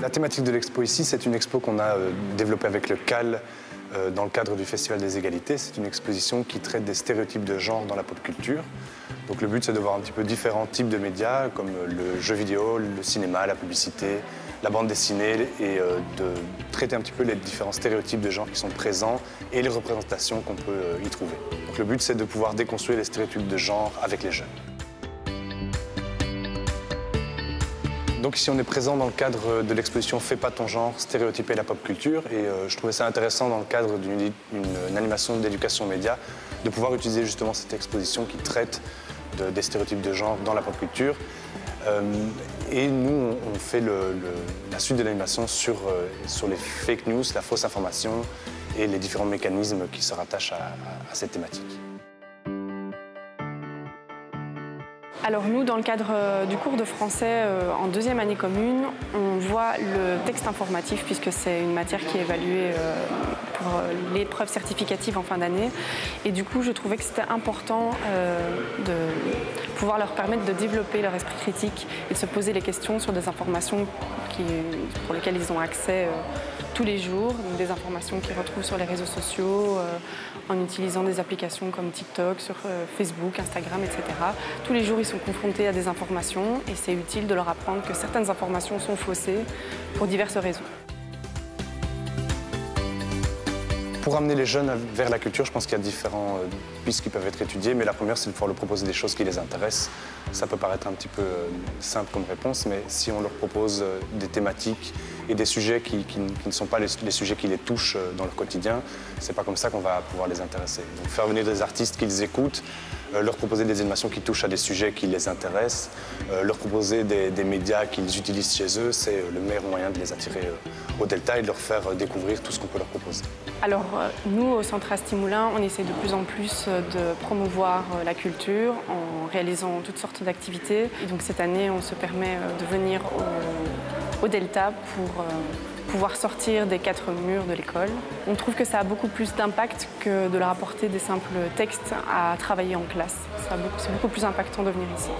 La thématique de l'expo ici, c'est une expo qu'on a développée avec le CAL dans le cadre du Festival des Égalités. C'est une exposition qui traite des stéréotypes de genre dans la pop culture. Donc le but, c'est de voir un petit peu différents types de médias, comme le jeu vidéo, le cinéma, la publicité, la bande dessinée, et de traiter un petit peu les différents stéréotypes de genre qui sont présents et les représentations qu'on peut y trouver. Donc le but, c'est de pouvoir déconstruire les stéréotypes de genre avec les jeunes. Donc ici, on est présent dans le cadre de l'exposition Fais pas ton genre, stéréotyper la pop culture. Et je trouvais ça intéressant dans le cadre d'une animation d'éducation média de pouvoir utiliser justement cette exposition qui traite des stéréotypes de genre dans la pop culture. Et nous, on fait la suite de l'animation sur les fake news, la fausse information et les différents mécanismes qui se rattachent à cette thématique. Alors nous, dans le cadre du cours de français en deuxième année commune, on voit le texte informatif puisque c'est une matière qui est évaluée pour l'épreuve certificative en fin d'année. Et du coup, je trouvais que c'était important de pouvoir leur permettre de développer leur esprit critique et de se poser les questions sur des informations pour lesquelles ils ont accès tous les jours, donc des informations qu'ils retrouvent sur les réseaux sociaux, en utilisant des applications comme TikTok, sur Facebook, Instagram, etc. Tous les jours, ils sont confrontés à des informations et c'est utile de leur apprendre que certaines informations sont faussées pour diverses raisons. Pour amener les jeunes vers la culture, je pense qu'il y a différentes pistes qui peuvent être étudiées, mais la première, c'est de pouvoir leur proposer des choses qui les intéressent. Ça peut paraître un petit peu simple comme réponse, mais si on leur propose des thématiques et des sujets qui ne sont pas les sujets qui les touchent dans leur quotidien, c'est pas comme ça qu'on va pouvoir les intéresser. Donc faire venir des artistes qu'ils écoutent, leur proposer des animations qui touchent à des sujets qui les intéressent, leur proposer des médias qu'ils utilisent chez eux, c'est le meilleur moyen de les attirer au Delta et de leur faire découvrir tout ce qu'on peut leur proposer. Alors nous, au Centre Asti Moulin, on essaie de plus en plus de promouvoir la culture en réalisant toutes sortes d'activités. Et donc cette année, on se permet de venir au Delta pour pouvoir sortir des 4 murs de l'école. On trouve que ça a beaucoup plus d'impact que de leur apporter des simples textes à travailler en classe. C'est beaucoup plus impactant de venir ici.